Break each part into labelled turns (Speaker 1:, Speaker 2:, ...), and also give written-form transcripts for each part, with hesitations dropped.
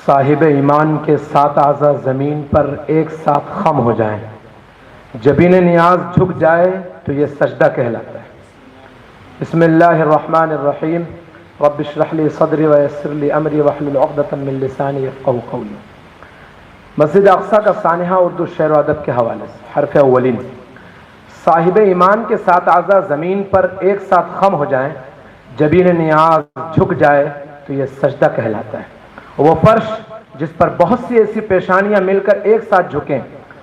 Speaker 1: صاحب ایمان کے 7 اعضاء زمین پر ایک ساتھ خم ہو جائیں، جبین نیاز جھک جائے تو یہ سجدہ کہلاتا ہے۔ بسم اللہ الرحمن الرحیم، رب اشرح لی صدری ویسر لی امری واحلل عقدۃ من لسانی یفقہوا قولی۔ مسجد اقصیٰ کا سانحہ اردو شعر و ادب کے حوالے سے۔ حرف اولین، صاحب ایمان کے 7 اعضاء زمین پر ایک ساتھ خم ہو جائیں، جبین نیاز جھک جائے تو یہ سجدہ کہلاتا ہے۔ وہ فرش جس پر بہت سی ایسی پیشانیاں مل کر ایک ساتھ جھکیں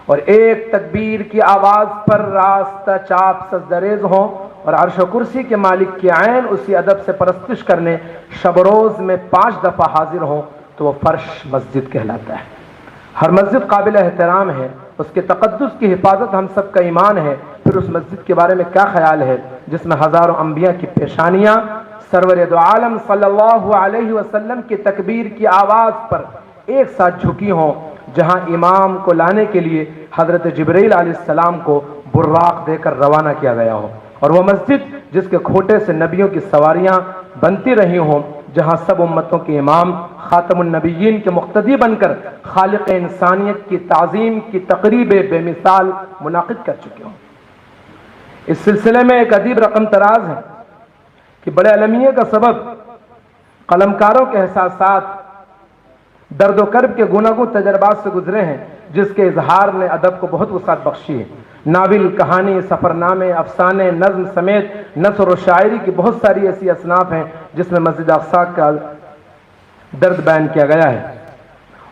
Speaker 1: اور ایک تکبیر کی آواز پر راستہ چاپ سجدریز ہوں، اور عرش و کرسی کے مالک کی عین اسی ادب سے پرستش کرنے شب و روز میں 5 دفعہ حاضر ہوں تو وہ فرش مسجد کہلاتا ہے۔ ہر مسجد قابل احترام ہے، اس کے تقدس کی حفاظت ہم سب کا ایمان ہے۔ پھر اس مسجد کے بارے میں کیا خیال ہے جس میں ہزاروں انبیاء کی پیشانیاں سرور دو عالم صلی اللہ علیہ وسلم کی تکبیر کی آواز پر ایک ساتھ جھکی ہوں، جہاں امام کو لانے کے لیے حضرت جبرائیل علیہ السلام کو براق دے کر روانہ کیا گیا ہو، اور وہ مسجد جس کے کھوٹے سے نبیوں کی سواریاں بنتی رہی ہوں، جہاں سب امتوں کے امام خاتم النبیین کے مقتدی بن کر خالق انسانیت کی تعظیم کی تقریب بے مثال منعقد کر چکے ہوں۔ اس سلسلے میں ایک ادیب رقم تراز ہے کہ بڑے المیہ کا سبب قلمکاروں کے احساسات درد و کرب کے گوناگوں تجربات سے گزرے ہیں، جس کے اظہار نے ادب کو بہت وسعت بخشی ہے۔ ناول، کہانی، سفرنامے، افسانے، نظم سمیت نثر و شاعری کی بہت ساری ایسی اصناف ہیں جس میں مسجد اقصیٰ کا درد بیان کیا گیا ہے۔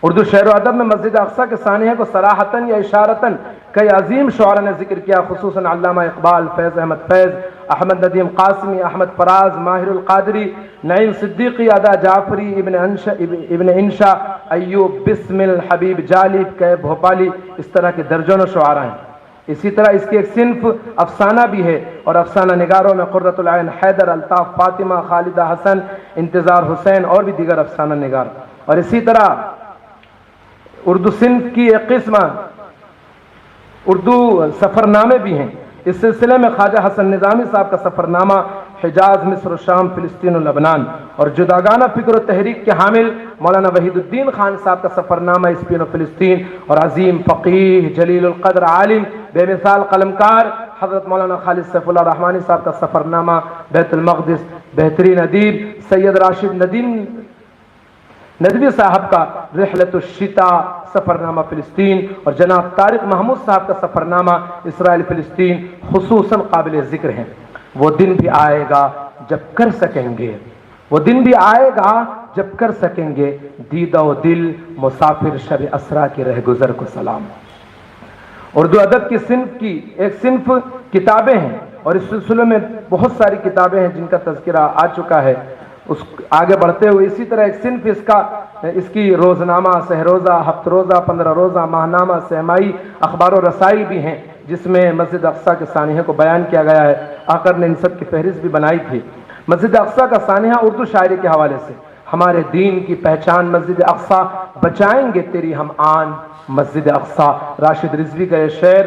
Speaker 1: اردو شعر و ادب میں مسجد اقصیٰ کے سانحے کو صراحتاً یا اشارتاً کئی عظیم شعراء نے ذکر کیا، خصوصاً علامہ اقبال، فیض احمد فیض، احمد ندیم قاسمی، احمد فراز، ماہر القادری، نعیم صدیقی، ادا جعفری، ابن انشا، ایوب بسمل، حبیب جالی، کیب بھوپالی، اس طرح کے درجنوں شعراء ہیں۔ اسی طرح اس کی ایک صنف افسانہ بھی ہے، اور افسانہ نگاروں میں قرۃ العین حیدر، الطاف فاطمہ، خالدہ حسن، انتظار حسین اور بھی دیگر افسانہ نگار۔ اور اسی طرح اردو صنف کی ایک قسم اردو سفرنامے بھی ہیں۔ اس سلسلے میں خواجہ حسن نظامی صاحب کا سفرنامہ حجاز، مصر و شام، فلسطین و لبنان، اور جداگانہ فکر و تحریک کے حامل مولانا وحید الدین خان صاحب کا سفرنامہ اسپین و فلسطین، اور عظیم فقیہ، جلیل القدر عالم، بے مثال قلمکار حضرت مولانا خالد سیف اللہ رحمانی صاحب کا سفرنامہ بیت المقدس، بہترین ادیب سید راشد ندوی صاحب کا رحلت الشتاء سفرنامہ فلسطین، اور جناب طارق محمود صاحب کا سفرنامہ اسرائیل فلسطین خصوصاً قابل ذکر ہیں۔ وہ دن بھی آئے گا جب کر سکیں گے، وہ دن بھی آئے گا جب کر سکیں گے، دیدہ و دل مسافر شب اسرا کے رہ گزر کو سلام۔ اردو ادب کی صنف کی ایک صنف کتابیں ہیں، اور اس سلسلے میں بہت ساری کتابیں ہیں جن کا تذکرہ آ چکا ہے۔ اس آگے بڑھتے ہوئے اسی طرح ایک صنف اس کی روزنامہ، سہ روزہ، ہفت روزہ، 15 روزہ، ماہنامہ، سہمائی اخبار و رسائی بھی ہیں، جس میں مسجد اقصیٰ کے سانحے کو بیان کیا گیا ہے۔ آخر نے ان سب کی فہرست بھی بنائی تھی۔ مسجد اقصیٰ کا سانحہ اردو شاعری کے حوالے سے: ہمارے دین کی پہچان مسجد اقصیٰ، بچائیں گے تیری ہم آن مسجد اقصیٰ، راشد رضوی کا یہ شعر۔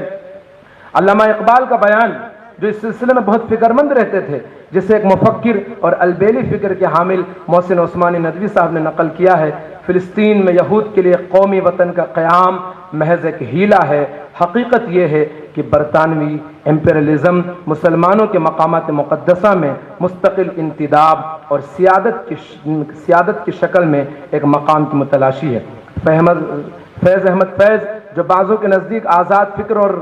Speaker 1: علامہ اقبال کا بیان، جو اس سلسلے میں بہت فکر مند رہتے تھے، جسے ایک مفکر اور البیلی فکر کے حامل محسن عثمانی ندوی صاحب نے نقل کیا ہے: فلسطین میں یہود کے لیے قومی وطن کا قیام محض ایک ہیلا ہے۔ حقیقت یہ ہے کہ برطانوی امپیرلزم مسلمانوں کے مقامات مقدسہ میں مستقل انتداب اور سیادت کی شکل میں ایک مقام کی متلاشی ہے۔ فیض احمد فیض، جو بعضوں کے نزدیک آزاد فکر اور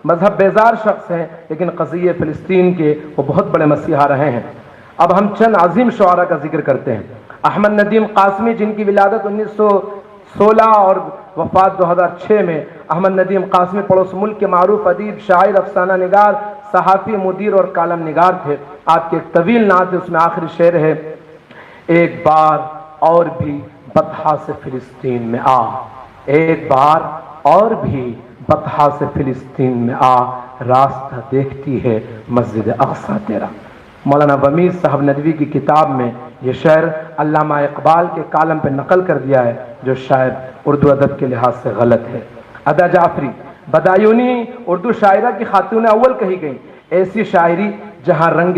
Speaker 1: مذہب بیزار شخص ہیں، لیکن قضیہ فلسطین کے وہ بہت بڑے مسیحا رہے ہیں۔ اب ہم چند عظیم شعراء کا ذکر کرتے ہیں۔ احمد ندیم قاسمی، جن کی ولادت 1916 اور وفات 2006 میں۔ احمد ندیم قاسمی پڑوس ملک کے معروف ادیب، شاعر، افسانہ نگار، صحافی، مدیر اور کالم نگار تھے۔ آپ کی ایک طویل نعت ہے، اس میں آخری شعر ہے: ایک بار اور بھی بطحا سے فلسطین میں آ، ایک بار اور بھی بطحا سے فلسطین میں آ، راستہ دیکھتی ہے مسجد اقصیٰ تیرا۔ مولانا ومید صاحب ندوی کی کتاب میں یہ شعر علامہ اقبال کے کالم پہ نقل کر دیا ہے، جو شاید اردو ادب کے لحاظ سے غلط ہے۔ ادا جعفری بدایونی اردو شاعرہ کی خاتون اول کہی گئی، ایسی شاعری جہاں رنگ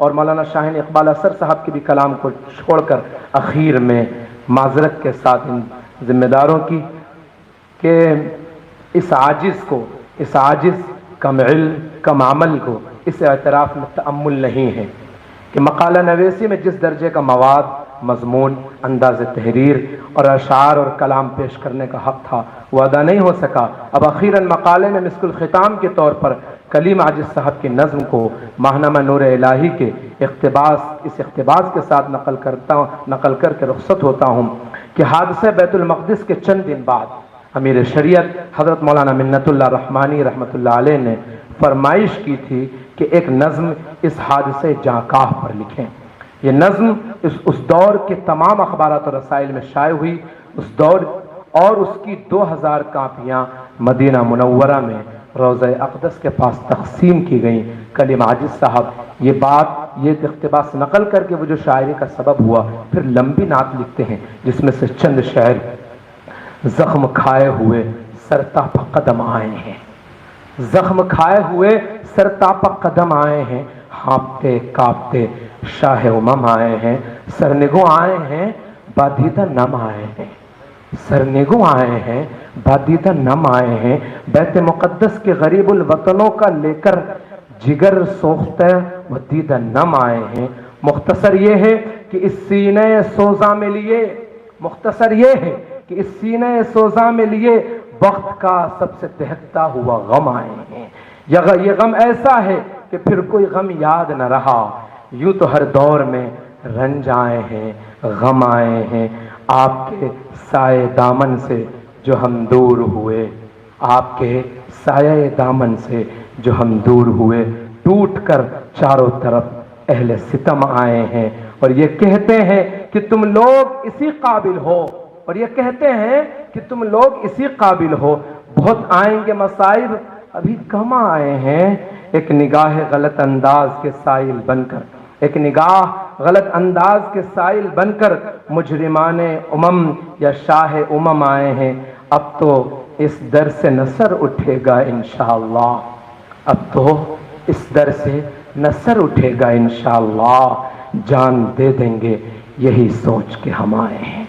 Speaker 1: اور مولانا شاہین اقبال اثر صاحب کے بھی کلام کو چھوڑ کر اخیر میں معذرت کے ساتھ ان ذمہ داروں کی کہ اس عاجز کم علم کم عمل کو اس اعتراف میں تأمل نہیں ہے کہ مقالہ نویسی میں جس درجے کا مواد، مضمون، انداز تحریر اور اشعار اور کلام پیش کرنے کا حق تھا وہ ادا نہیں ہو سکا۔ اب اخیراً مقالے میں مسک الختام کے طور پر کلیم عاجز صاحب کی نظم کو ماہنامہ نور الہی کے اس اقتباس کے ساتھ نقل کر کے رخصت ہوتا ہوں کہ حادثہ بیت المقدس کے چند دن بعد امیر شریعت حضرت مولانا منت اللہ رحمانی رحمۃ اللہ علیہ نے فرمائش کی تھی کہ ایک نظم اس حادثے جاں پر لکھیں۔ یہ نظم اس دور کے تمام اخبارات اور رسائل میں شائع ہوئی۔ اس دور اور اس کی 2000 کاپیاں مدینہ منورہ میں روضہ اقدس کے پاس تقسیم کی گئیں۔ کلیم عاجز صاحب یہ اقتباس نقل کر کے وہ جو شاعری کا سبب ہوا، پھر لمبی نعت لکھتے ہیں جس میں سے چند شعر: زخم کھائے ہوئے سرتاپا قدم آئے ہیں، زخم کھائے ہوئے سرتاپا قدم آئے ہیں، ہانپتے کانپتے شاہ امم آئے ہیں، سرنگوں آئے ہیں بادیدہ نم آئے ہیں، سرنگوں آئے ہیں بادیدہ نم آئے ہیں، بیت مقدس کے غریب الوطنوں کا لے کر جگر سوختہ و دیدہ نم آئے ہیں۔ مختصر یہ ہے کہ اس سینہ سوزاں میں لیے وقت کا سب سے دہکتا ہوا غم آئے ہیں۔ یہ غم ایسا ہے کہ پھر کوئی غم یاد نہ رہا، یوں تو ہر دور میں رنج آئے ہیں، غم آئے ہیں، آپ کے سائے دامن سے جو ہم دور ہوئے، آپ کے سایہ دامن سے جو ہم دور ہوئے، ٹوٹ کر چاروں طرف اہل ستم آئے ہیں، اور یہ کہتے ہیں کہ تم لوگ اسی قابل ہو، بہت آئیں گے مصائب ابھی کم آئے ہیں۔ ایک نگاہ غلط انداز کے سائل بن کر مجرمان امم یا شاہ امم آئے ہیں۔ اب تو اس در سے نصر اٹھے گا انشاءاللہ، جان دے دیں گے یہی سوچ کے ہم آئے ہیں۔